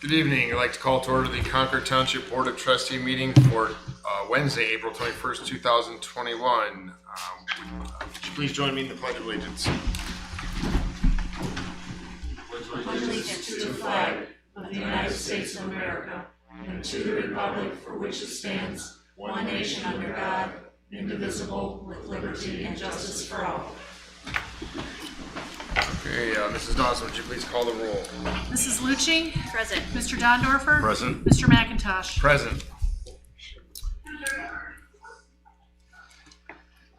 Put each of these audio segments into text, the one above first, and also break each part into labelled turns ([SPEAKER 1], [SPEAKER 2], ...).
[SPEAKER 1] Good evening. I'd like to call to order the Concord Township Board of Trustee meeting for Wednesday, April 21st, 2021. Would you please join me in the Pledge of Allegiance?
[SPEAKER 2] Pledge allegiance to the flag of the United States of America and to the republic for which it stands, one nation under God, indivisible, with liberty and justice for all.
[SPEAKER 1] Okay, Mrs. Dawson, would you please call the roll?
[SPEAKER 3] Mrs. Lucci?
[SPEAKER 2] Present.
[SPEAKER 3] Mr. Dondorfer?
[SPEAKER 1] Present.
[SPEAKER 3] Mr. McIntosh?
[SPEAKER 1] Present.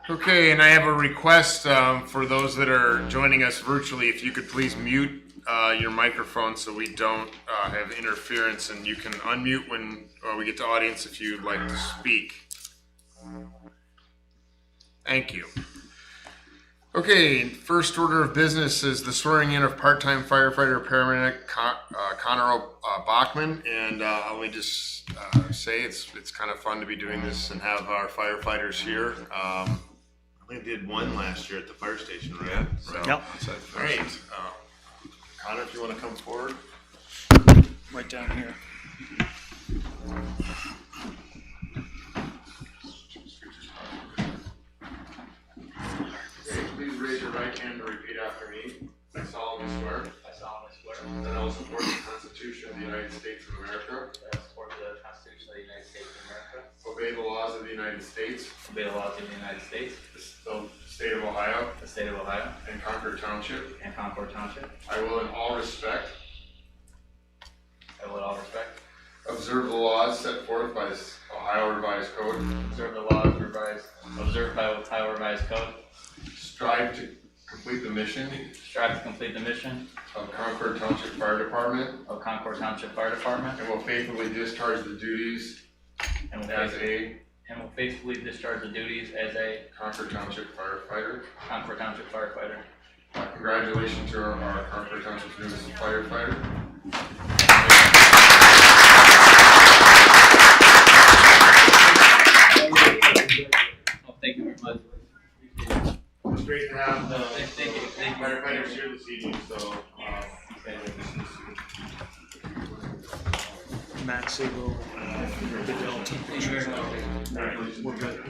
[SPEAKER 1] Okay, and I have a request for those that are joining us virtually, if you could please mute your microphone so we don't have interference, and you can unmute when we get to audience if you'd like to speak. Thank you. Okay, first order of business is the swearing in of part-time firefighter paramedic Connor Bachman, and let me just say it's kind of fun to be doing this and have our firefighters here. I only did one last year at the fire station, right?
[SPEAKER 4] Yeah.
[SPEAKER 1] So,
[SPEAKER 4] Yep.
[SPEAKER 1] all right. Connor, if you want to come forward.
[SPEAKER 4] Right down here.
[SPEAKER 1] Okay, please raise your right hand and repeat after me. I solemnly swear
[SPEAKER 5] I solemnly swear
[SPEAKER 1] that I will support the Constitution of the United States of America,
[SPEAKER 5] that I will support the Constitution of the United States of America,
[SPEAKER 1] obey the laws of the United States,
[SPEAKER 5] obey the laws of the United States,
[SPEAKER 1] the state of Ohio,
[SPEAKER 5] the state of Ohio,
[SPEAKER 1] and Concord Township.
[SPEAKER 5] and Concord Township.
[SPEAKER 1] I will in all respect
[SPEAKER 5] I will in all respect
[SPEAKER 1] observe the laws set forth by this Ohio Revised Code,
[SPEAKER 5] observe the laws observed by Ohio Revised Code,
[SPEAKER 1] strive to complete the mission
[SPEAKER 5] strive to complete the mission
[SPEAKER 1] of Concord Township Fire Department,
[SPEAKER 5] of Concord Township Fire Department,
[SPEAKER 1] and will faithfully discharge the duties
[SPEAKER 5] and will
[SPEAKER 1] as a
[SPEAKER 5] faithfully discharge the duties as a
[SPEAKER 1] Concord Township firefighter.
[SPEAKER 5] Concord Township firefighter.
[SPEAKER 1] Congratulations to our Concord Township's newest firefighter.
[SPEAKER 5] Well, thank you very much.
[SPEAKER 1] It's great to have the
[SPEAKER 5] Thank you.
[SPEAKER 1] firefighters here this evening, so
[SPEAKER 4] Matt Siegel, Goodell, team pictures. We're good.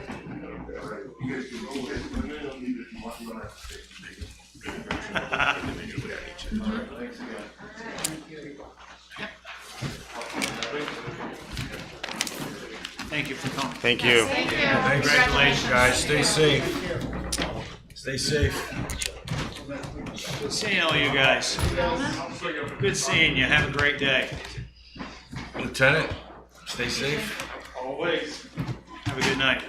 [SPEAKER 4] Thank you for coming.
[SPEAKER 1] thank you.
[SPEAKER 3] Thank you.
[SPEAKER 4] Congratulations, guys. Stay safe. Stay safe. Good seeing all you guys. Good seeing you. Have a great day.
[SPEAKER 1] Lieutenant, stay safe.
[SPEAKER 4] Always. Have a good night.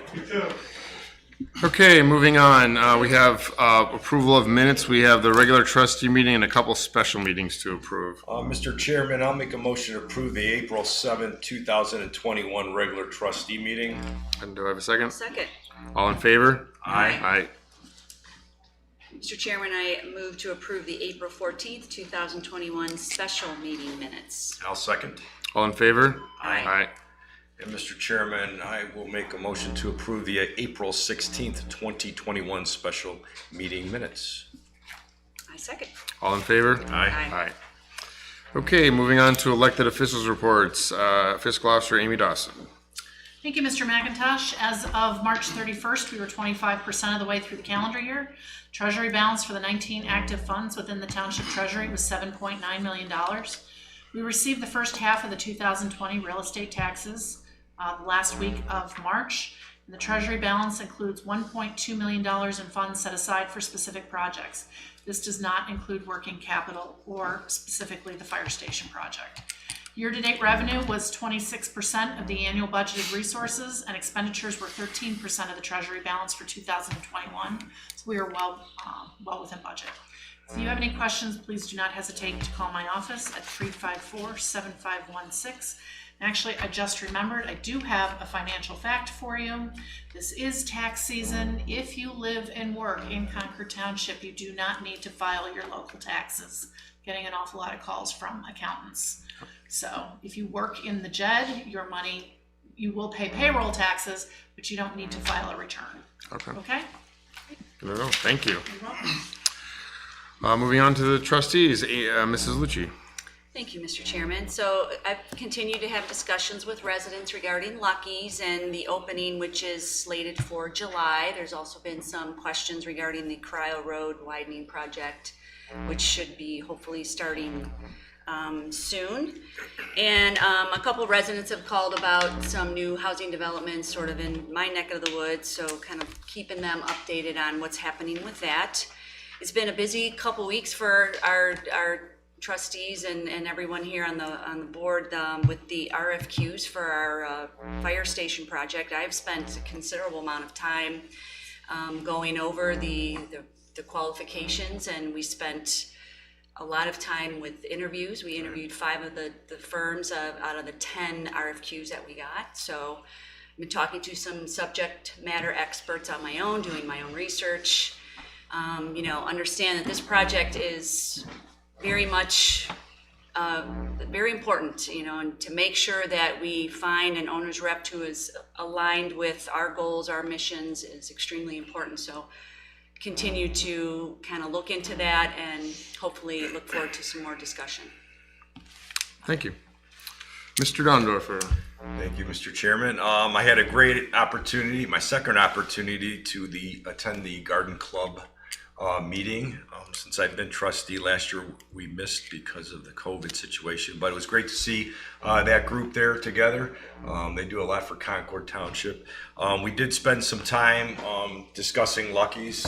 [SPEAKER 1] Okay, moving on. We have approval of minutes. We have the regular trustee meeting and a couple special meetings to approve.
[SPEAKER 6] Mr. Chairman, I'll make a motion to approve the April 7th, 2021 regular trustee meeting.
[SPEAKER 1] And do I have a second?
[SPEAKER 2] Second.
[SPEAKER 1] All in favor?
[SPEAKER 6] Aye.
[SPEAKER 1] Aye.
[SPEAKER 2] Mr. Chairman, I move to approve the April 14th, 2021 special meeting minutes.
[SPEAKER 6] I'll second.
[SPEAKER 1] All in favor?
[SPEAKER 2] Aye.
[SPEAKER 1] Aye.
[SPEAKER 6] And Mr. Chairman, I will make a motion to approve the April 16th, 2021 special meeting minutes.
[SPEAKER 2] I second.
[SPEAKER 1] All in favor?
[SPEAKER 6] Aye.
[SPEAKER 1] Aye. Okay, moving on to elected officials reports. Fiscal Officer Amy Dawson.
[SPEAKER 3] Thank you, Mr. McIntosh. As of March 31st, we were 25% of the way through the calendar year. Treasury balance for the 19 active funds within the Township Treasury was $7.9 million. We received the first half of the 2020 real estate taxes the last week of March. And the Treasury balance includes $1.2 million in funds set aside for specific projects. This does not include working capital or specifically the fire station project. Year-to-date revenue was 26% of the annual budgeted resources, and expenditures were 13% of the Treasury balance for 2021. So we are well within budget. If you have any questions, please do not hesitate to call my office at 354-7516. Actually, I just remembered, I do have a financial fact for you. This is tax season. If you live and work in Concord Township, you do not need to file your local taxes. Getting an awful lot of calls from accountants. So if you work in the JED, your money, you will pay payroll taxes, but you don't need to file a return.
[SPEAKER 1] Okay.
[SPEAKER 3] Okay?
[SPEAKER 1] Good to go. Thank you.
[SPEAKER 3] You're welcome.
[SPEAKER 1] Moving on to the trustees, Mrs. Lucci.
[SPEAKER 2] Thank you, Mr. Chairman. So I've continued to have discussions with residents regarding Lucky's and the opening, which is slated for July. There's also been some questions regarding the Cryo Road widening project, which should be hopefully starting soon. And a couple residents have called about some new housing developments sort of in my neck of the woods, so kind of keeping them updated on what's happening with that. It's been a busy couple weeks for our trustees and everyone here on the board with the RFQs for our fire station project. I've spent a considerable amount of time going over the qualifications, and we spent a lot of time with interviews. We interviewed 5 of the firms out of the 10 RFQs that we got. So I've been talking to some subject matter experts on my own, doing my own research. Understand that this project is very much very important, and to make sure that we find an owner's rep who is aligned with our goals, our missions, is extremely important. So continue to kind of look into that and hopefully look forward to some more discussion.
[SPEAKER 1] Thank you. Mr. Dondorfer.
[SPEAKER 6] Thank you, Mr. Chairman. I had a great opportunity, my second opportunity to attend the Garden Club meeting. Since I've been trustee, last year we missed because of the COVID situation, but it was great to see that group there together. They do a lot for Concord Township. We did spend some time discussing Lucky's.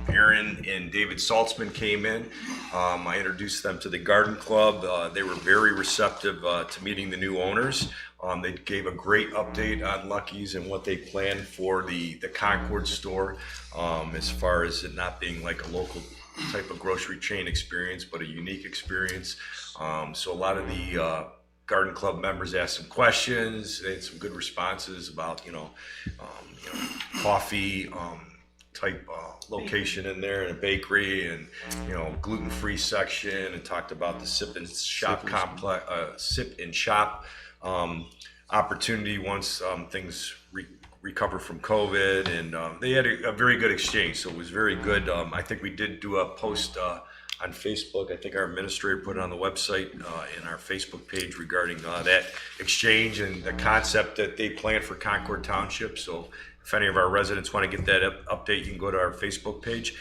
[SPEAKER 6] Aaron and David Saltzman came in. I introduced them to the Garden Club. They were very receptive to meeting the new owners. They gave a great update on Lucky's and what they plan for the Concord store, as far as it not being like a local type of grocery chain experience, but a unique experience. So a lot of the Garden Club members asked some questions. They had some good responses about, coffee type location in there, and a bakery, and gluten-free section, and talked about the sip and shop opportunity once things recover from COVID, and they had a very good exchange, so it was very good. I think we did do a post on Facebook. I think our administrator put it on the website in our Facebook page regarding that exchange and the concept that they plan for Concord Township. So if any of our residents want to get that update, you can go to our Facebook page.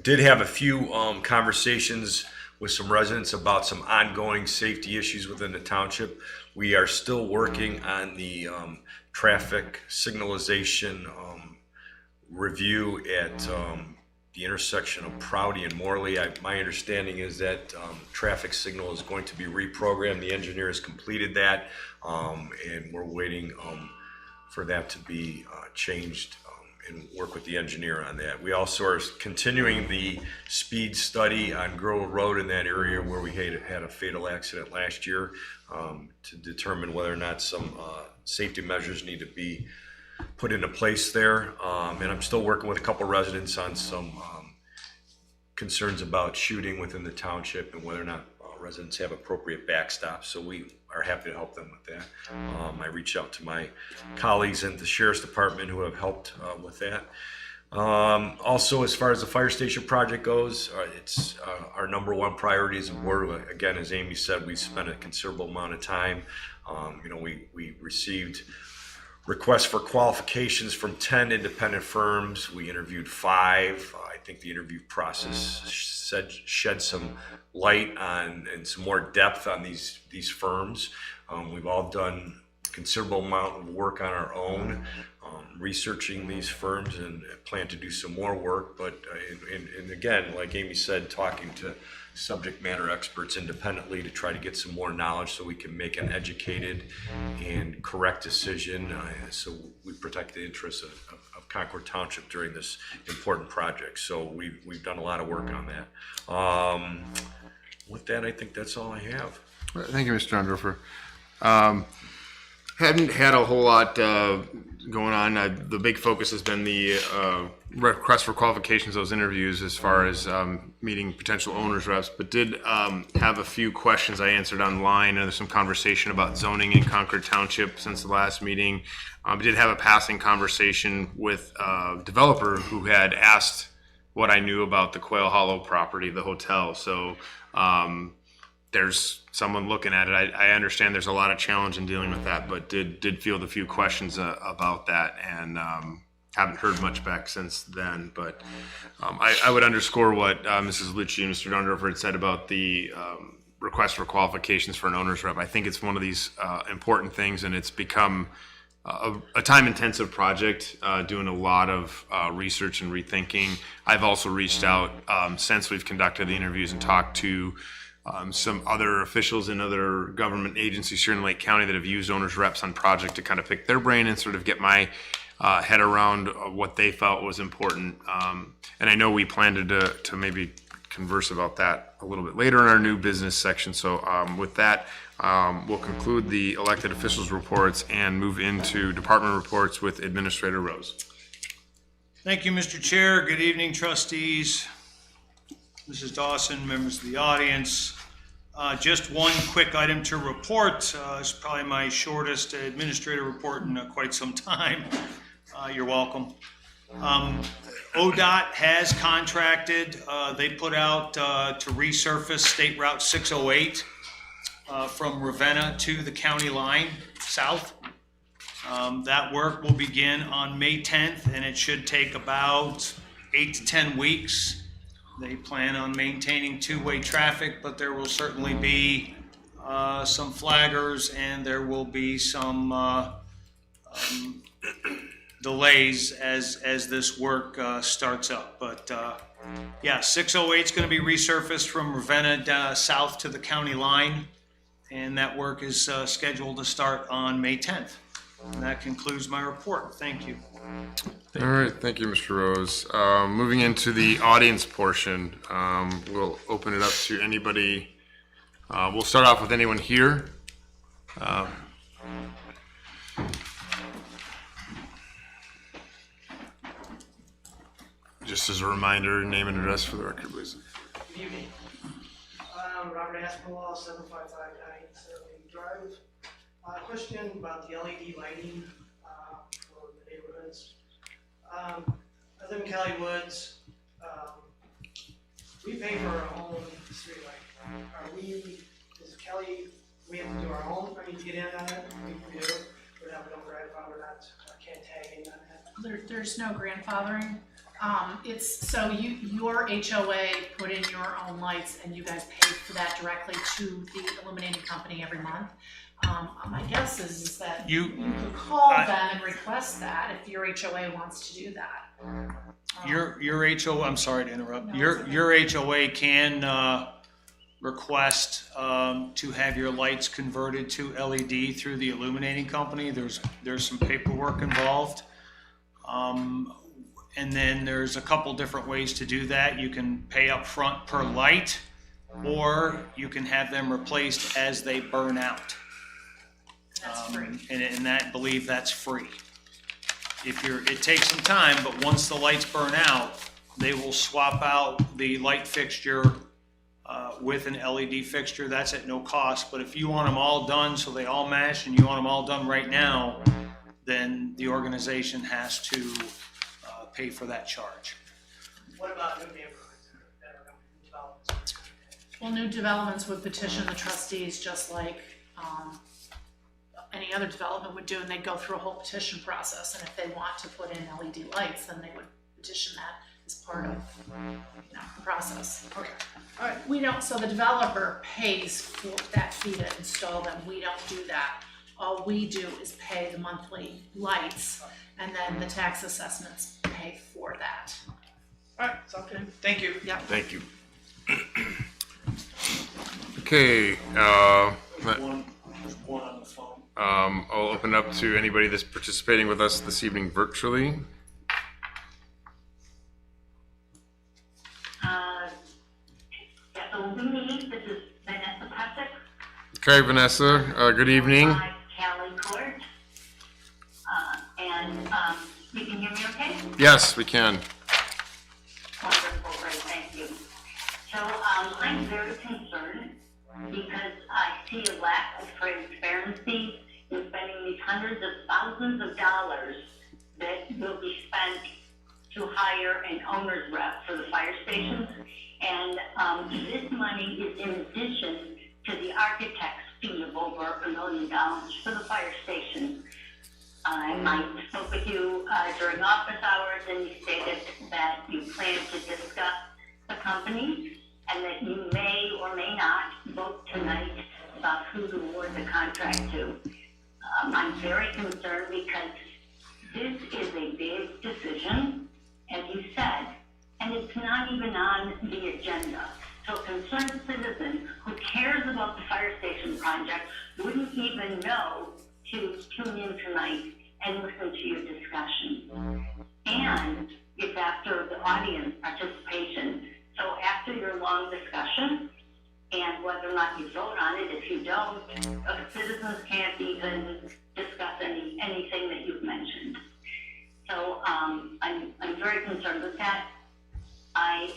[SPEAKER 6] Did have a few conversations with some residents about some ongoing safety issues within the township. We are still working on the traffic signalization review at the intersection of Prouty and Morley. My understanding is that traffic signal is going to be reprogrammed. The engineer has completed that, and we're waiting for that to be changed and work with the engineer on that. We also are continuing the speed study on Grove Road in that area where we had a fatal accident last year, to determine whether or not some safety measures need to be put into place there. And I'm still working with a couple residents on some concerns about shooting within the township and whether or not residents have appropriate backstops. So we are happy to help them with that. I reached out to my colleagues in the Sheriff's Department who have helped with that. Also, as far as the fire station project goes, it's our number one priority as a board. Again, as Amy said, we spent a considerable amount of time. We received requests for qualifications from 10 independent firms. We interviewed 5. I think the interview process shed some light on and some more depth on these firms. We've all done a considerable amount of work on our own, researching these firms, and plan to do some more work. But and again, like Amy said, talking to subject matter experts independently to try to get some more knowledge so we can make an educated and correct decision, so we protect the interests of Concord Township during this important project. So we've done a lot of work on that. With that, I think that's all I have.
[SPEAKER 1] Thank you, Mr. Dondorfer. Hadn't had a whole lot going on. The big focus has been the request for qualifications, those interviews, as far as meeting potential owners reps, but did have a few questions I answered online, and there's some conversation about zoning in Concord Township since the last meeting. I did have a passing conversation with a developer who had asked
[SPEAKER 7] what I knew about the Quail Hollow property, the hotel. So there's someone looking at it. I understand there's a lot of challenge in dealing with that, but did field a few questions about that, and haven't heard much back since then. But I would underscore what Mrs. Lucci and Mr. Dunderhofer had said about the request for qualifications for an owner's rep. I think it's one of these important things, and it's become a time-intensive project, doing a lot of research and rethinking. I've also reached out since we've conducted the interviews and talked to some other officials in other government agencies here in Lake County that have used owners reps on project to kind of pick their brain and sort of get my head around what they felt was important. And I know we planned to maybe converse about that a little bit later in our new business section. So with that, we'll conclude the elected officials reports and move into department reports with Administrator Rose.
[SPEAKER 4] Thank you, Mr. Chair. Good evening, trustees, Mrs. Dawson, members of the audience. Just one quick item to report. It's probably my shortest administrative report in quite some time. You're welcome. ODOT has contracted. They put out to resurface State Route 608 from Ravenna to the county line south. That work will begin on May 10th, and it should take about 8 to 10 weeks. They plan on maintaining two-way traffic, but there will certainly be some flaggers, and there will be some delays as this work starts up. But yeah, 608 is going to be resurfaced from Ravenna south to the county line, and that work is scheduled to start on May 10th. And that concludes my report. Thank you.
[SPEAKER 1] All right, thank you, Mr. Rose. Moving into the audience portion, we'll open it up to anybody. We'll start off with anyone here. Just as a reminder, name and address for the record, please.
[SPEAKER 8] Good evening. Robert Aspinwall, 7559 Sterling Drive. Question about the LED lighting for the neighborhoods. I live in Cali Woods. We pay for our own street light. Is Cali, we have to do our own, I mean, to get in on it? We do. We have no grandfather, not, can't tag in on that.
[SPEAKER 3] There's no grandfathering. It's so your HOA put in your own lights and you guys pay for that directly to the illuminating company every month. My guess is that you could call them and request that if your HOA wants to do that.
[SPEAKER 4] Your HOA, I'm sorry to interrupt.
[SPEAKER 3] No,
[SPEAKER 4] Your HOA can request to have your lights converted to LED through the illuminating company. There's some paperwork involved. And then there's a couple different ways to do that. You can pay up front per light, or you can have them replaced as they burn out.
[SPEAKER 3] That's free.
[SPEAKER 4] And I believe that's free. It takes some time, but once the lights burn out, they will swap out the light fixture with an LED fixture. That's at no cost. But if you want them all done so they all match, and you want them all done right now, then the organization has to pay for that charge.
[SPEAKER 8] What about new neighborhoods that are going to be developed?
[SPEAKER 3] Well, new developments would petition the trustees just like any other development would do, and they'd go through a whole petition process. And if they want to put in LED lights, then they would petition that as part of the process.
[SPEAKER 8] Okay, all right.
[SPEAKER 3] We don't. So the developer pays for that fee to install them. We don't do that. All we do is pay the monthly lights, and then the tax assessments pay for that.
[SPEAKER 8] All right, sounds good. Thank you.
[SPEAKER 3] Yep.
[SPEAKER 1] Thank you. Okay,
[SPEAKER 4] There's one on the phone.
[SPEAKER 1] I'll open up to anybody that's participating with us this evening virtually.
[SPEAKER 9] This is Vanessa Pesek.
[SPEAKER 1] Okay, Vanessa, good evening.
[SPEAKER 9] Cali Court. You can hear me okay?
[SPEAKER 1] Yes, we can.
[SPEAKER 9] Wonderful, great, thank you. So I'm very concerned because I see a lack of transparency in spending these hundreds of thousands of dollars that will be spent to hire an owner's rep for the fire stations. And this money is in addition to the architect's fee of over $1 million for the fire station. I spoke with you during office hours, and you stated that you plan to discuss the company and that you may or may not vote tonight about who to award the contract to. I'm very concerned because this is a big decision, as you said, and it's not even on the agenda. So a concerned citizen who cares about the fire station project wouldn't even know to tune in tonight and listen to your discussion. And it's after the audience participation. So after your long discussion, and whether or not you vote on it, if you don't, citizens can't even discuss anything that you've mentioned. So I'm very concerned with that. I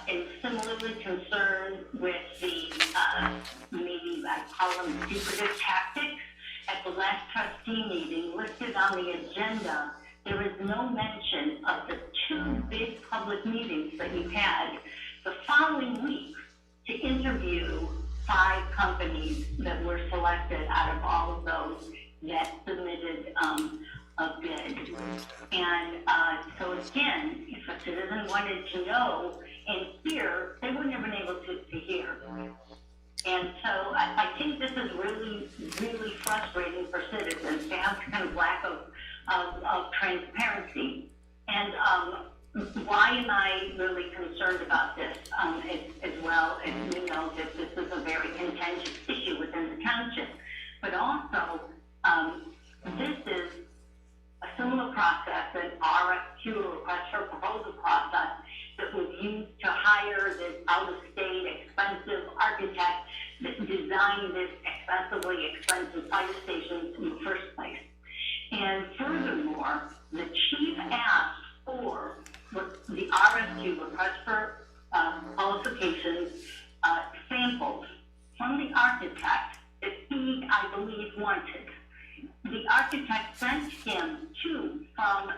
[SPEAKER 9] am similarly concerned with the, maybe I call them secretive tactics. At the last trustee meeting listed on the agenda, there is no mention of the 2 big public meetings that you had the following week to interview 5 companies that were selected out of all of those that submitted a bid. And so again, if a citizen wanted to know and hear, they wouldn't have been able to hear. And so I think this is really, really frustrating for citizens to have kind of lack of transparency. And why am I really concerned about this as well? And we know that this is a very contentious issue within the township. But also, this is a similar process, an RFQ, request for proposal process, that was used to hire this out-of-state expensive architect that designed this excessively expensive fire station in the first place. And furthermore, the chief asked for the RFQ, request for qualifications, samples from the architect that he, I believe, wanted. The architect sent him 2 from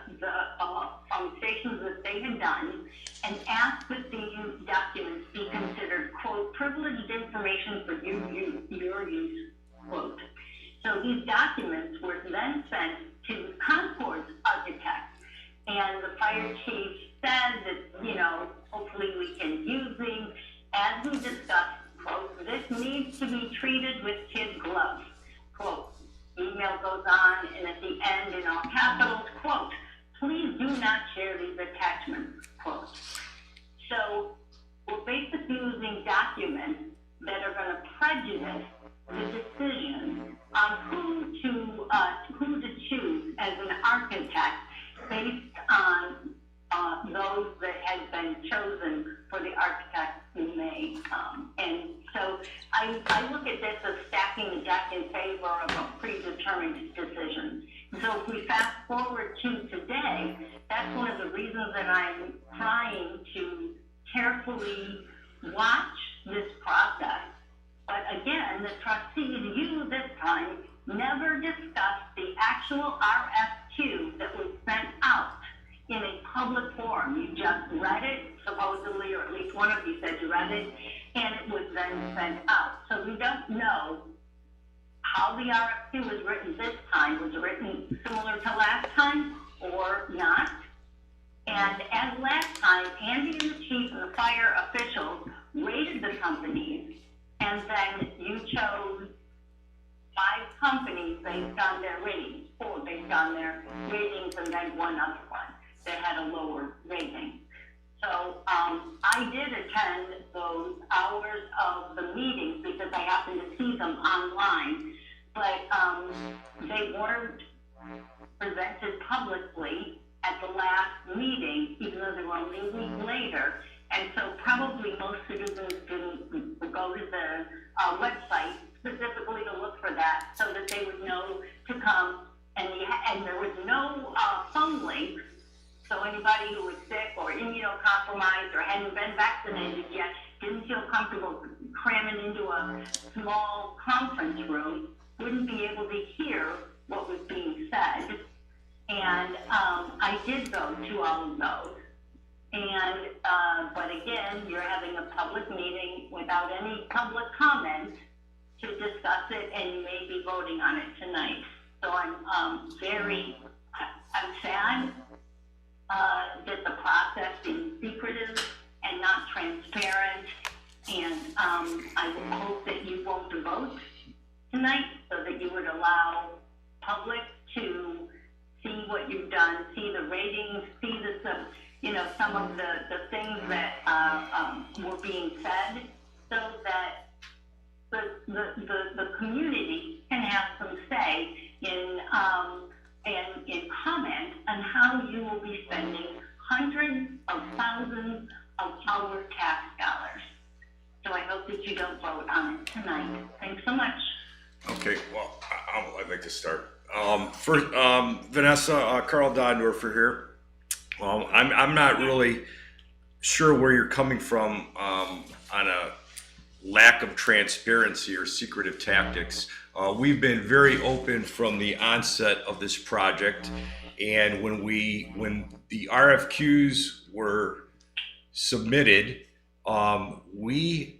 [SPEAKER 9] stations that they had done and asked that these documents be considered, quote, privileged information for your use, quote. So these documents were then sent to Concord's architect, and the fire chief said that, hopefully we can use these. As we discussed, quote, this needs to be treated with kid gloves, quote. Email goes on, and at the end, in all capitals, quote, please do not share these attachments, quote. So we're basically using documents that are going to prejudice the decision on who to choose as an architect based on those that had been chosen for the architect in May. And so I look at this as stacking the deck in favor of a predetermined decision. So if we fast forward to today, that's one of the reasons that I'm trying to carefully watch this process. But again, the trustees, you this time, never discussed the actual RFQ that was sent out in a public forum. You just read it, supposedly, or at least one of you said you read it, and it was then sent out. So we don't know how the RFQ was written this time. Was it written similar to last time or not? And as last time, Andy and the chief and the fire officials rated the companies, and then you chose 5 companies based on their ratings, 4 based on their ratings, and then one other one that had a lower rating. So I did attend those hours of the meetings because I happened to see them online, but they weren't presented publicly at the last meeting, even though they were only a week later. And so probably most citizens didn't go to the website specifically to look for that so that they would know to come. And there was no phone link. So anybody who was sick or immunocompromised or hadn't been vaccinated yet didn't feel comfortable cramming into a small conference room, wouldn't be able to hear what was being said. And I did go to all of those. And, but again, you're having a public meeting without any public comment to discuss it, and you may be voting on it tonight. So I'm sad that the process is secretive and not transparent, and I would hope that you won't vote tonight so that you would allow public to see what you've done, see the ratings, see some of the things that were being said, so that the community can have some say in comment on how you will be spending hundreds of thousands of our tax dollars. So I hope that you don't vote on it tonight. Thanks so much.
[SPEAKER 6] Okay, well, I'd like to start. First, Vanessa, Carl Dondorfer here. I'm not really sure where you're coming from on a lack of transparency or secretive tactics. We've been very open from the onset of this project, and when the RFQs were submitted, we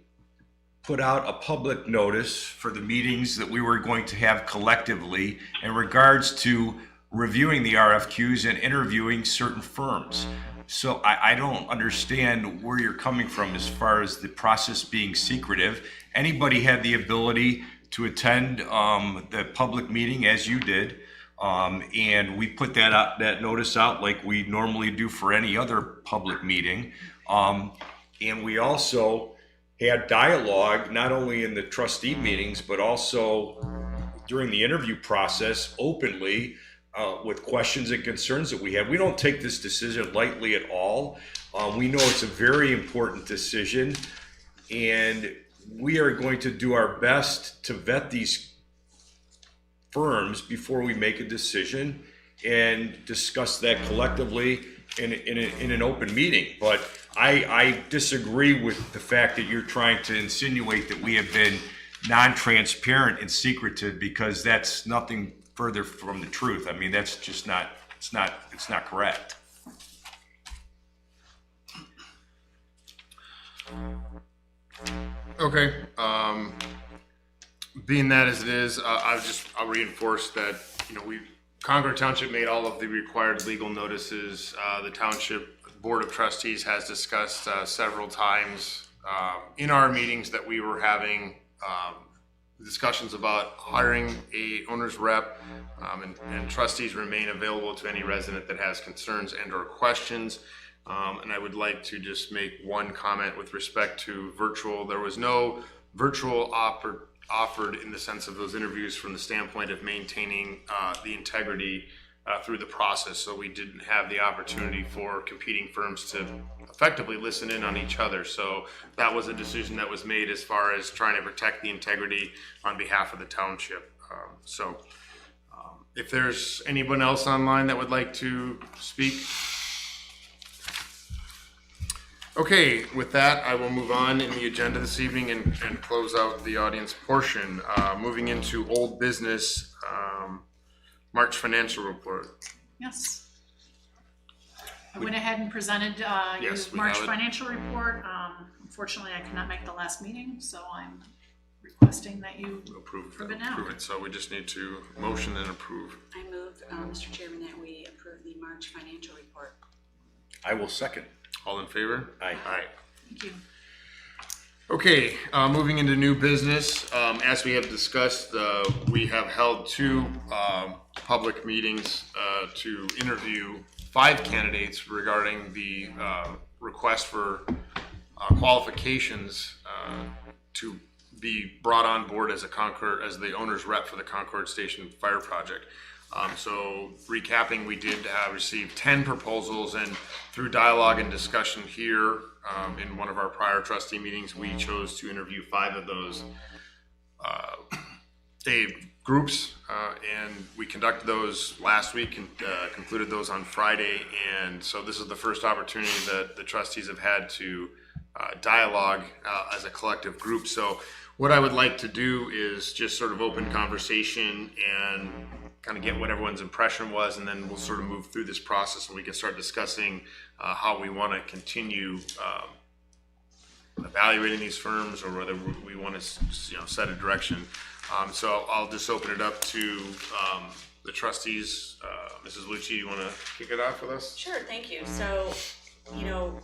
[SPEAKER 6] put out a public notice for the meetings that we were going to have collectively in regards to reviewing the RFQs and interviewing certain firms. So I don't understand where you're coming from as far as the process being secretive. Anybody had the ability to attend the public meeting as you did, and we put that notice out like we normally do for any other public meeting. And we also had dialogue, not only in the trustee meetings, but also during the interview process openly with questions and concerns that we have. We don't take this decision lightly at all. We know it's a very important decision, and we are going to do our best to vet these firms before we make a decision and discuss that collectively in an open meeting. But I disagree with the fact that you're trying to insinuate that we have been non-transparent and secretive, because that's nothing further from the truth. I mean, that's just it's not correct.
[SPEAKER 1] Okay, being that as it is, I'll reinforce that, Concord Township made all of the required legal notices. The Township Board of Trustees has discussed several times in our meetings that we were having discussions about hiring a owner's rep, and trustees remain available to any resident that has concerns and or questions. And I would like to just make one comment with respect to virtual. There was no virtual offered in the sense of those interviews from the standpoint of maintaining the integrity through the process. So we didn't have the opportunity for competing firms to effectively listen in on each other. So that was a decision that was made as far as trying to protect the integrity on behalf of the township. If there's anyone else online that would like to speak. Okay, with that, I will move on in the agenda this evening and close out the audience portion. Moving into old business, March financial report.
[SPEAKER 3] Yes. I went ahead and presented
[SPEAKER 1] Yes,
[SPEAKER 3] your
[SPEAKER 1] we
[SPEAKER 3] March
[SPEAKER 1] have it.
[SPEAKER 3] financial report. Unfortunately, I could not make the last meeting, so I'm requesting that you
[SPEAKER 1] Approve
[SPEAKER 3] it now.
[SPEAKER 1] it. So we just need to motion and approve.
[SPEAKER 10] I move, Mr. Chairman, that we approve the March financial report.
[SPEAKER 6] I will second.
[SPEAKER 1] All in favor?
[SPEAKER 6] Aye.
[SPEAKER 1] Aye.
[SPEAKER 3] Thank you.
[SPEAKER 1] Okay, moving into new business. As we have discussed, we have held two public meetings to interview 5 candidates regarding the request for qualifications to be brought on board as the owner's rep for the Concord Station Fire Project. So recapping, we did receive 10 proposals, and through dialogue and discussion here in one of our prior trustee meetings, we chose to interview 5 of those groups, and we conducted those last week and concluded those on Friday. And so this is the first opportunity that the trustees have had to dialogue as a collective group. So what I would like to do is just sort of open conversation and
[SPEAKER 7] kind of get what everyone's impression was, and then we'll sort of move through this process and we can start discussing how we want to continue evaluating these firms, or whether we want to set a direction. So I'll just open it up to the trustees. Mrs. Lucci, you want to kick it off with us?
[SPEAKER 10] Sure, thank you. So,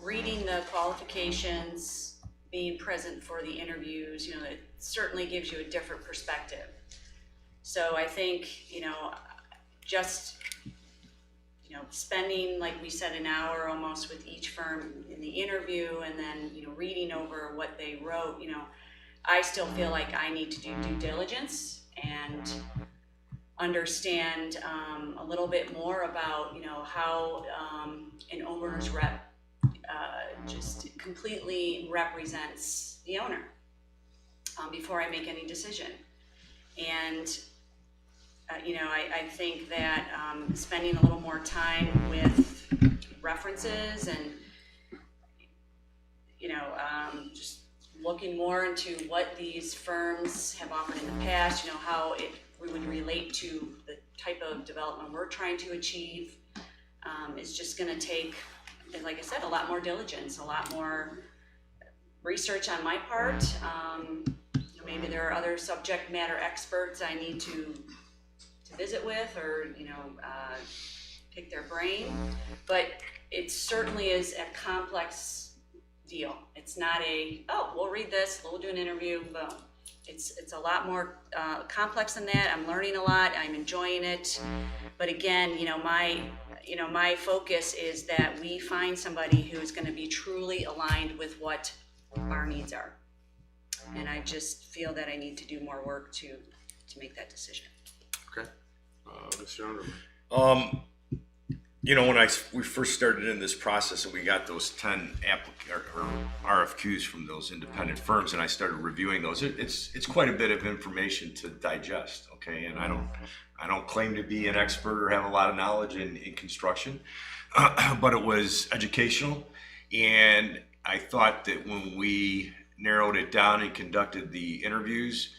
[SPEAKER 10] reading the qualifications, being present for the interviews, it certainly gives you a different perspective. So I think, just, spending, like we said, an hour almost with each firm in the interview, and then, reading over what they wrote, I still feel like I need to do due diligence and understand a little bit more about, how an owner's rep just completely represents the owner before I make any decision. And I think that spending a little more time with references and, just looking more into what these firms have offered in the past, how it would relate to the type of development we're trying to achieve, is just going to take, like I said, a lot more diligence, a lot more research on my part. Maybe there are other subject matter experts I need to visit with, or pick their brain, but it certainly is a complex deal. It's not we'll read this, we'll do an interview, boom. It's a lot more complex than that. I'm learning a lot, I'm enjoying it, but again, my focus is that we find somebody who is going to be truly aligned with what our needs are, and I just feel that I need to do more work to make that decision.
[SPEAKER 7] Okay. Mr. Underwood.
[SPEAKER 6] When we first started in this process and we got those 10 RFQs from those independent firms, and I started reviewing those, it's quite a bit of information to digest. Okay, and I don't claim to be an expert or have a lot of knowledge in construction, but it was educational, and I thought that when we narrowed it down and conducted the interviews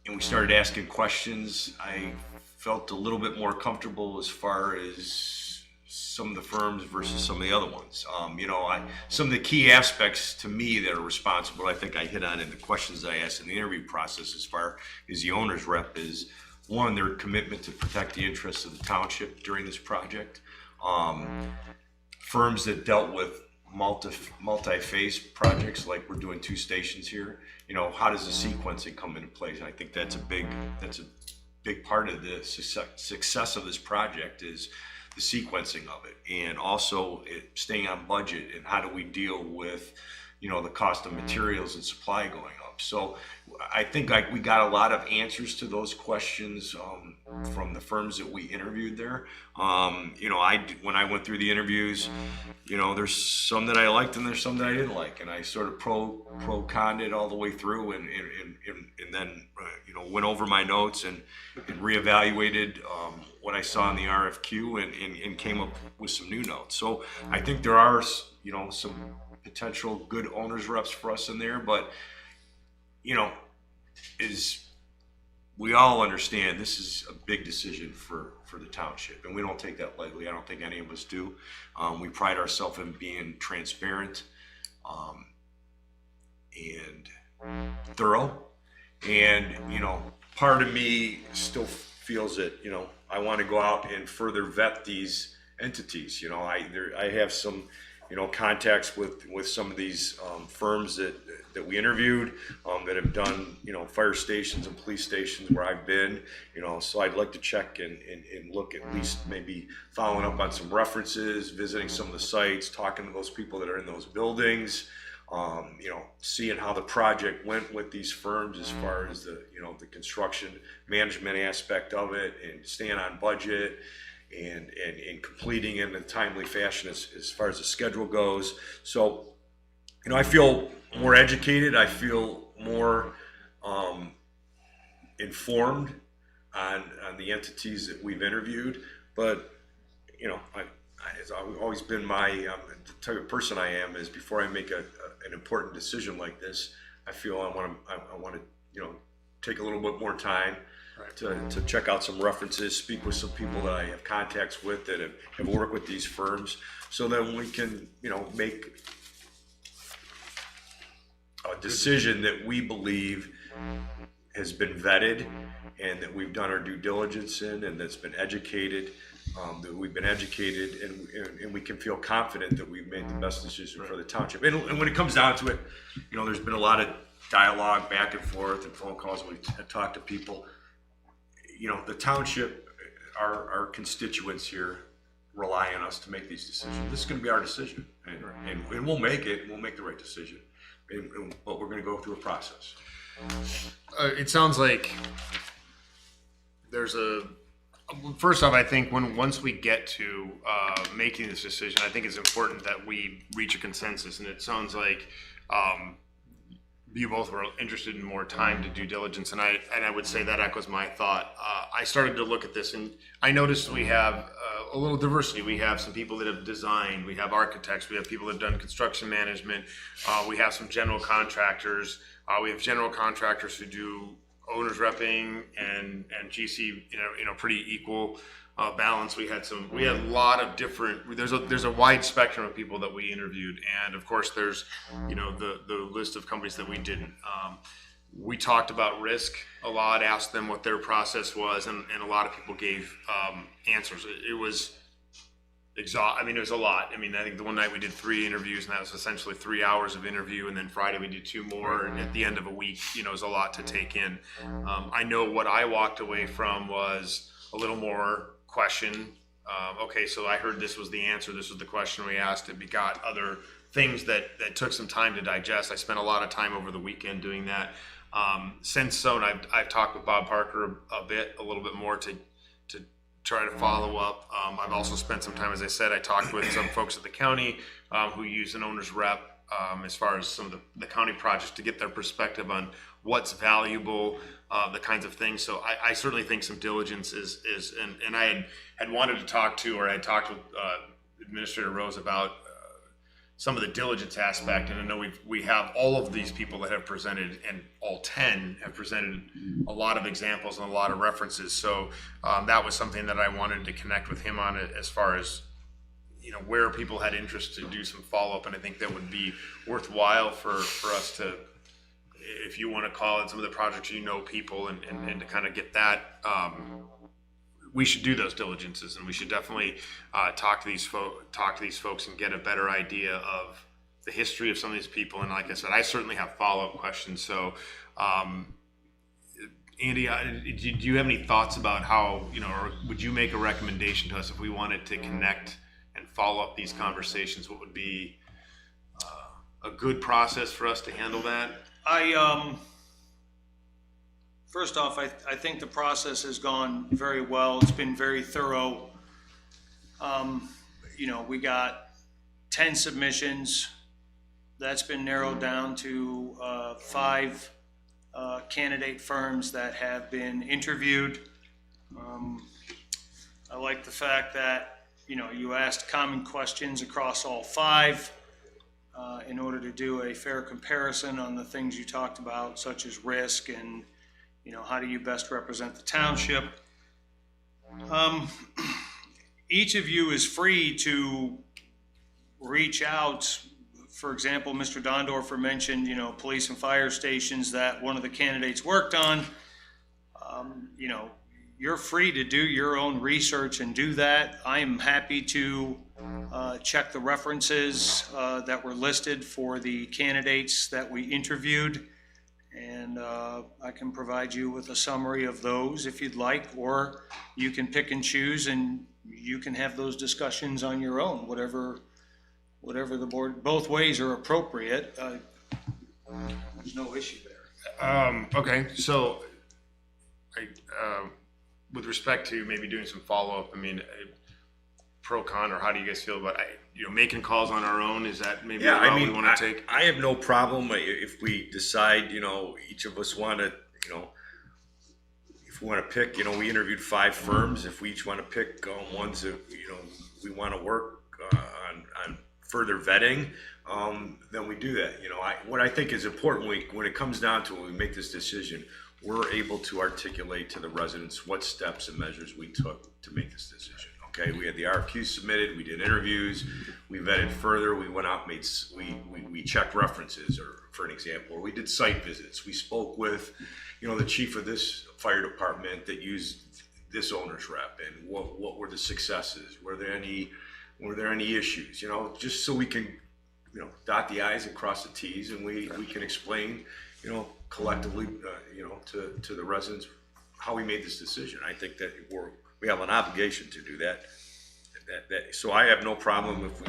[SPEAKER 6] and we started asking questions, I felt a little bit more comfortable as far as some of the firms versus some of the other ones. Some of the key aspects to me that are responsible, I think I hit on in the questions that I asked in the interview process as far as the owner's rep, is one, their commitment to protect the interests of the township during this project. Firms that dealt with multi-phase projects, like we're doing 2 stations here, how does the sequencing come into place? I think that's a big part of the success of this project, is the sequencing of it, and also staying on budget, and how do we deal with the cost of materials and supply going up. So I think we got a lot of answers to those questions from the firms that we interviewed there. When I went through the interviews, there's some that I liked and there's some that I didn't like, and I sort of pro-conned it all the way through, and then went over my notes and reevaluated what I saw in the RFQ and came up with some new notes. So I think there are some potential good owners reps for us in there, but we all understand this is a big decision for the township, and we don't take that lightly. I don't think any of us do. We pride ourselves in being transparent and thorough, and part of me still feels that I want to go out and further vet these entities. I have some contacts with some of these firms that we interviewed that have done fire stations and police stations where I've been, so I'd like to check and look, at least maybe following up on some references, visiting some of the sites, talking to those people that are in those buildings, seeing how the project went with these firms as far as the construction management aspect of it, and staying on budget and completing in a timely fashion as far as the schedule goes. So, I feel more educated. I feel more informed on the entities that we've interviewed. But, it's always been the type of person I am, is before I make an important decision like this, I feel I want to take a little bit more time, to check out some references, speak with some people that I have contacts with that have worked with these firms, so that we can, make a decision that we believe has been vetted and that we've done our due diligence in, and that's been educated, that we've been educated, and we can feel confident that we've made the best decision for the township. And when it comes down to it, there's been a lot of dialogue back and forth and phone calls. We've talked to people. The township, our constituents here rely on us to make these decisions. This is going to be our decision, and we'll make it. We'll make the right decision, but we're going to go through a process.
[SPEAKER 1] It sounds like there's first off, I think once we get to making this decision, I think it's important that we reach a consensus. And it sounds like you both were interested in more time to due diligence, and I would say that echoes my thought. I started to look at this, and I noticed we have a little diversity. We have some people that have designed, we have architects, we have people that have done construction management, we have some general contractors, we have general contractors who do owners repping and GC, pretty equal balance. We had a lot of different. There's a wide spectrum of people that we interviewed, and of course there's the list of companies that we didn't. We talked about risk a lot, asked them what their process was, and a lot of people gave answers. It was it was a lot. I think the one night we did 3 interviews, and that was essentially 3 hours of interview, and then Friday we did 2 more, and at the end of a week, it was a lot to take in. I know what I walked away from was a little more question. Okay, so I heard this was the answer, this was the question we asked. It got other things that took some time to digest. I spent a lot of time over the weekend doing that. Since so, and I've talked with Bob Parker a little bit more to try to follow up. I've also spent some time, as I said, I talked with some folks at the county who use an owner's rep as far as some of the county projects to get their perspective on what's valuable, the kinds of things. So I certainly think some diligence is and I had wanted to talk to, or I had talked with Administrator Rose about some of the diligence aspect, and I know we have all of these people that have presented, and all 10 have presented a lot of examples and a lot of references. So that was something that I wanted to connect with him on, as far as where people had interest to do some follow-up, and I think that would be worthwhile for us to, if you want to call it some of the projects, people and to kind of get that. We should do those diligences, and we should definitely talk to these folks and get a better idea of the history of some of these people. And like I said, I certainly have follow-up questions. So, Andy, do you have any thoughts about how, or would you make a recommendation to us if we wanted to connect and follow up these conversations? What would be a good process for us to handle that?
[SPEAKER 4] First off, I think the process has gone very well. It's been very thorough. We got 10 submissions. That's been narrowed down to 5 candidate firms that have been interviewed. I like the fact that, you asked common questions across all 5 in order to do a fair comparison on the things you talked about, such as risk and how do you best represent the township? Each of you is free to reach out. For example, Mr. Dondorfer mentioned, police and fire stations that one of the candidates worked on. You're free to do your own research and do that. I am happy to check the references that were listed for the candidates that we interviewed. And I can provide you with a summary of those if you'd like, or you can pick and choose and you can have those discussions on your own, whatever the board, both ways are appropriate. There's no issue there.
[SPEAKER 1] Okay, so with respect to maybe doing some follow-up, pro con, or how do you guys feel about making calls on our own? Is that maybe we want to take?
[SPEAKER 6] I have no problem if we decide, each of us want to, if we want to pick, we interviewed 5 firms. If we each want to pick ones that, we want to work on further vetting, then we do that. What I think is important when it comes down to when we make this decision, we're able to articulate to the residents what steps and measures we took to make this decision. Okay, we had the RFQ submitted, we did interviews, we vetted further, we went out, we checked references, or for an example, or we did site visits. We spoke with, the chief of this fire department that used this owner's rep, and what were the successes? Were there any issues? Just so we can, dot the I's and cross the T's, and we can explain, collectively, to the residents how we made this decision. I think that we have an obligation to do that. So I have no problem if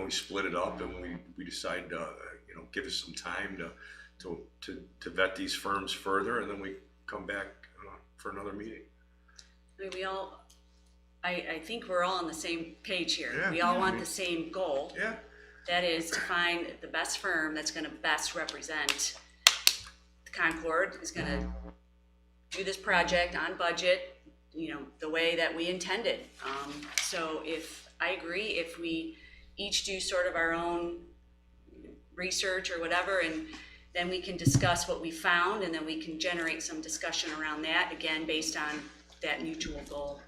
[SPEAKER 6] we split it up and we decide to, give us some time to vet these firms further, and then we come back for another meeting.
[SPEAKER 10] I mean, I think we're all on the same page here.
[SPEAKER 6] Yeah.
[SPEAKER 10] We all want the same goal.
[SPEAKER 6] Yeah.
[SPEAKER 10] That is to find the best firm that's gonna best represent the Concord, is gonna do this project on budget, the way that we intended. So I agree, if we each do sort of our own research or whatever, and then we can discuss what we found, and then we can generate some discussion around that, again, based on that mutual goal.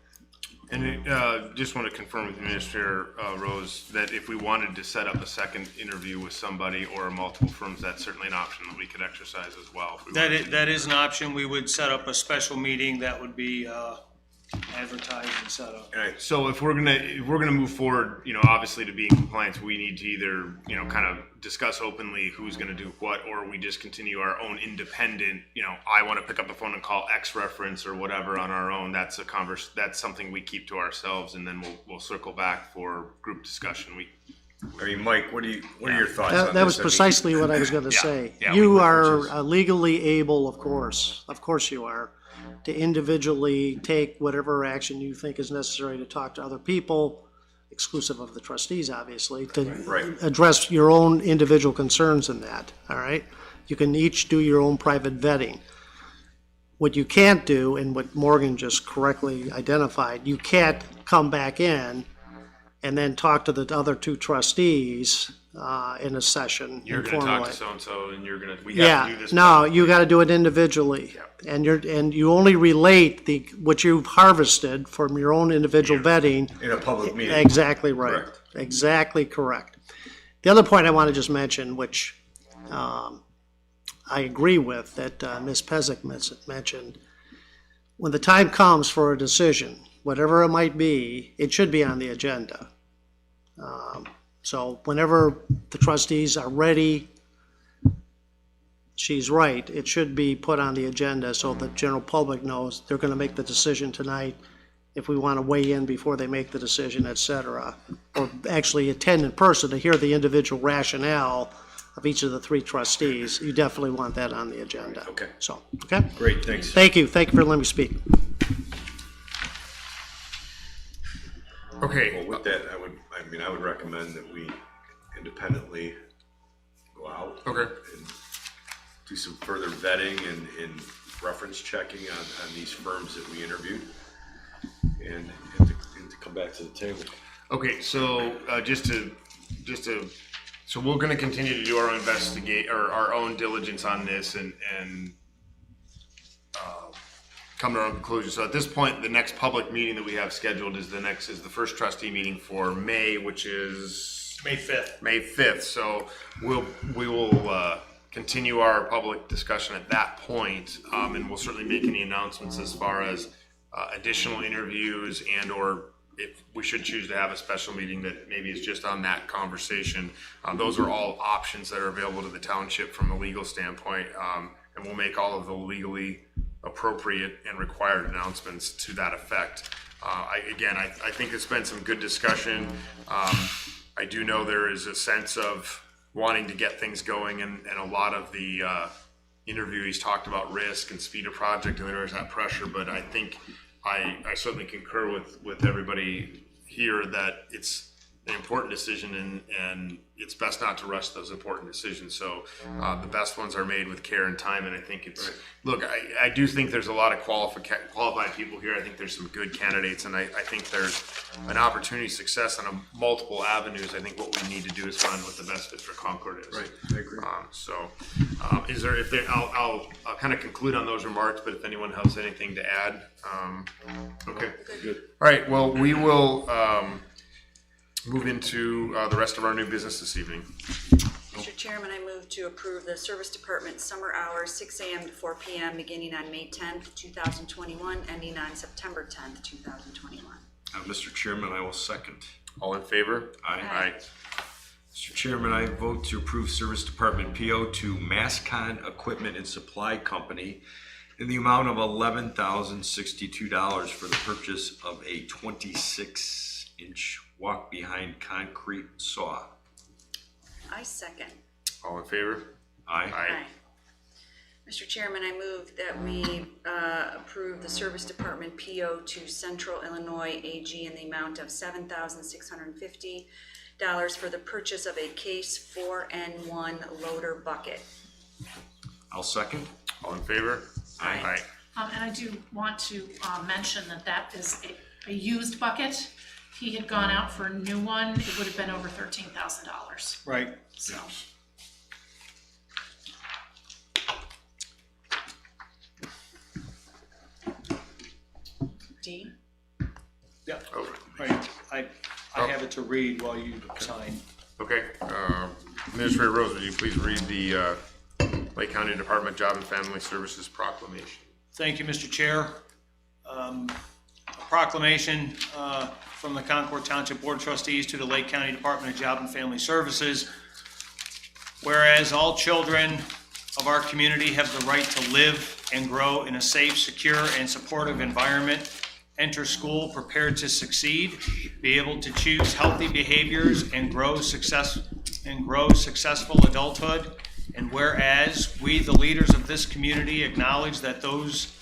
[SPEAKER 7] And just want to confirm with Administrator Rose that if we wanted to set up a second interview with somebody or multiple firms, that's certainly an option that we could exercise as well. If we wanted to.
[SPEAKER 4] That is an option. We would set up a special meeting that would be advertised and set up.
[SPEAKER 7] So if we're gonna move forward, obviously to be in compliance, we need to either, kind of discuss openly who's gonna do what, or we just continue our own independent, I wanna pick up the phone and call X reference or whatever on our own. That's that's something we keep to ourselves, and then we'll circle back for group discussion.
[SPEAKER 6] Mike, what are your thoughts on this?
[SPEAKER 11] That was precisely what I was going to say.
[SPEAKER 7] yeah,
[SPEAKER 11] You
[SPEAKER 7] we
[SPEAKER 11] are legally able, of course you are, to individually take whatever action you think is necessary to talk to other people, exclusive of the trustees, obviously, to address your own individual concerns in that, all right? You can each do your own private vetting. What you can't do, and what Morgan just correctly identified, you can't come back in and then talk to the other two trustees in a session
[SPEAKER 7] You're gonna talk
[SPEAKER 11] informally.
[SPEAKER 7] to so-and-so, and we have to do this.
[SPEAKER 11] No, you gotta do it individually. And you only relate what you've harvested from your own individual vetting.
[SPEAKER 6] In a public meeting.
[SPEAKER 11] Exactly right.
[SPEAKER 6] Correct.
[SPEAKER 11] Exactly correct. The other point I want to just mention, which I agree with, that Ms. Pezic mentioned, when the time comes for a decision, whatever it might be, it should be on the agenda. So whenever the trustees are ready, she's right, it should be put on the agenda so the general public knows they're going to make the decision tonight, if we want to weigh in before they make the decision, et cetera. Or actually attend in person to hear the individual rationale of each of the three trustees. You definitely want that on the agenda.
[SPEAKER 6] Okay.
[SPEAKER 11] So, okay?
[SPEAKER 6] Great, thanks.
[SPEAKER 11] Thank you for letting me speak.
[SPEAKER 1] Okay.
[SPEAKER 6] Well, with that, I would recommend that we independently go out.
[SPEAKER 1] Okay.
[SPEAKER 6] And do some further vetting and reference checking on these firms that we interviewed, and to come back to the table.
[SPEAKER 7] Okay, so so we're going to continue to do our own our own diligence on this and come to our own conclusion. So at this point, the next public meeting that we have scheduled is the first trustee meeting for May, which is
[SPEAKER 4] May 5th.
[SPEAKER 7] May 5th. So we will continue our public discussion at that point, and we'll certainly make any announcements as far as additional interviews or if we should choose to have a special meeting that maybe is just on that conversation. Those are all options that are available to the township from a legal standpoint, and we'll make all of the legally appropriate and required announcements to that effect. I think it's been some good discussion. I do know there is a sense of wanting to get things going, and a lot of the interviewees talked about risk and speed of project, and there is that pressure, but I think I certainly concur with everybody here that an important decision, and it's best not to rush those important decisions. So the best ones are made with care and time, and I think it's, look, I do think there's a lot of qualified people here. I think there's some good candidates, and I think there's an opportunity to success on multiple avenues. I think what we need to do is find what the best fit for Concord is.
[SPEAKER 6] Right, I agree.
[SPEAKER 7] Is there, I'll kind of conclude on those remarks, but if anyone has anything to add, okay.
[SPEAKER 6] Good.
[SPEAKER 7] All right, well, we will move into the rest of our new business this evening.
[SPEAKER 10] Mr. Chairman, I move to approve the Service Department summer hours, 6 a.m. to 4 p.m., beginning on May 10th, 2021, ending on September 10th, 2021.
[SPEAKER 6] Mr. Chairman, I will second.
[SPEAKER 7] All in favor?
[SPEAKER 6] Aye. Mr. Chairman, I vote to approve Service Department PO to Mascon Equipment and Supply Company in the amount of $11,062 for the purchase of a 26-inch walk-behind concrete saw.
[SPEAKER 10] I second.
[SPEAKER 7] All in favor?
[SPEAKER 6] Aye.
[SPEAKER 10] Mr. Chairman, I move that we approve the Service Department PO to Central Illinois AG in the amount of $7,650 for the purchase of a Case 4N1 loader bucket.
[SPEAKER 6] I'll second.
[SPEAKER 7] All in favor?
[SPEAKER 6] Aye.
[SPEAKER 3] And I do want to mention that is a used bucket. He had gone out for a new one. It would have been over $13,000.
[SPEAKER 4] Right.
[SPEAKER 3] So.
[SPEAKER 10] D.
[SPEAKER 4] Yeah,
[SPEAKER 7] Oh,
[SPEAKER 4] right. I have it to read while you sign.
[SPEAKER 7] okay. Administrator Rose, would you please read the Lake County Department of Job and Family Services proclamation?
[SPEAKER 4] Thank you, Mr. Chair. A proclamation from the Concord Township Board of Trustees to the Lake County Department of Job and Family Services. Whereas all children of our community have the right to live and grow in a safe, secure, and supportive environment, enter school prepared to succeed, be able to choose healthy behaviors, and grow successful adulthood. And whereas we, the leaders of this community, acknowledge that those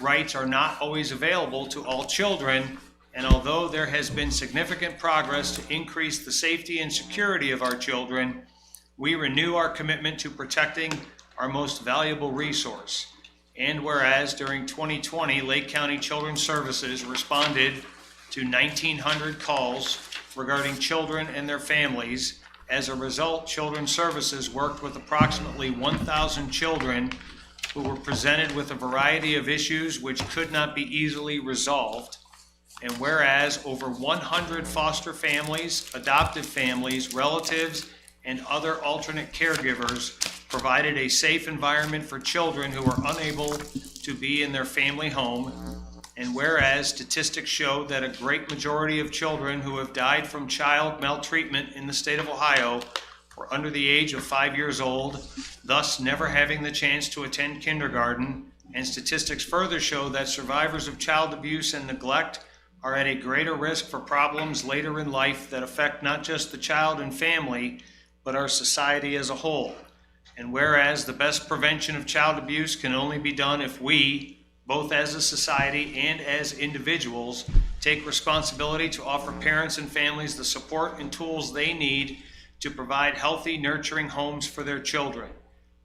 [SPEAKER 4] rights are not always available to all children, and although there has been significant progress to increase the safety and security of our children, we renew our commitment to protecting our most valuable resource. And whereas during 2020, Lake County Children's Services responded to 1,900 calls regarding children and their families. As a result, Children's Services worked with approximately 1,000 children who were presented with a variety of issues which could not be easily resolved. And whereas over 100 foster families, adoptive families, relatives, and other alternate caregivers provided a safe environment for children who were unable to be in their family home. And whereas statistics show that a great majority of children who have died from child maltreatment in the state of Ohio were under the age of 5 years old, thus never having the chance to attend kindergarten, and statistics further show that survivors of child abuse and neglect are at a greater risk for problems later in life that affect not just the child and family, but our society as a whole. And whereas the best prevention of child abuse can only be done if we, both as a society and as individuals, take responsibility to offer parents and families the support and tools they need to provide healthy, nurturing homes for their children.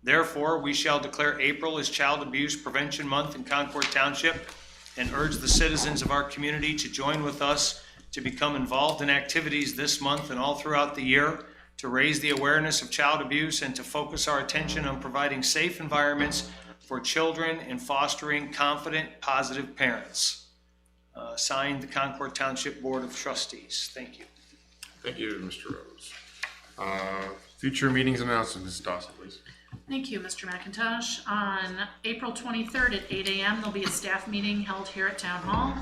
[SPEAKER 4] Therefore, we shall declare April as Child Abuse Prevention Month in Concord Township and urge the citizens of our community to join with us to become involved in activities this month and all throughout the year to raise the awareness of child abuse and to focus our attention on providing safe environments for children and fostering confident, positive parents. Signed, the Concord Township Board of Trustees. Thank you.
[SPEAKER 7] Thank you, Mr. Rose. Future meetings announcements, Ms. Dawson, please.
[SPEAKER 3] Thank you, Mr. McIntosh. On April 23rd at 8 a.m., there'll be a staff meeting held here at Town Hall.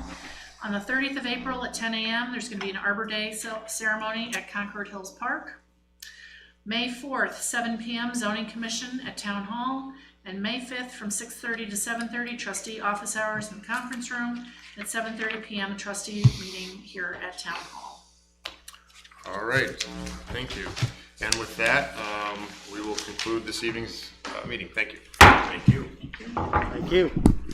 [SPEAKER 3] On the 30th of April at 10 a.m., there's going to be an Arbor Day ceremony at Concord Hills Park. May 4th, 7 p.m., Zoning Commission at Town Hall. And May 5th from 6:30 to 7:30, trustee office hours in the conference room. At 7:30 p.m., trustee meeting here at Town Hall.
[SPEAKER 7] All right, thank you. And with that, we will conclude this evening's meeting. Thank you.
[SPEAKER 6] Thank you.
[SPEAKER 11] Thank you.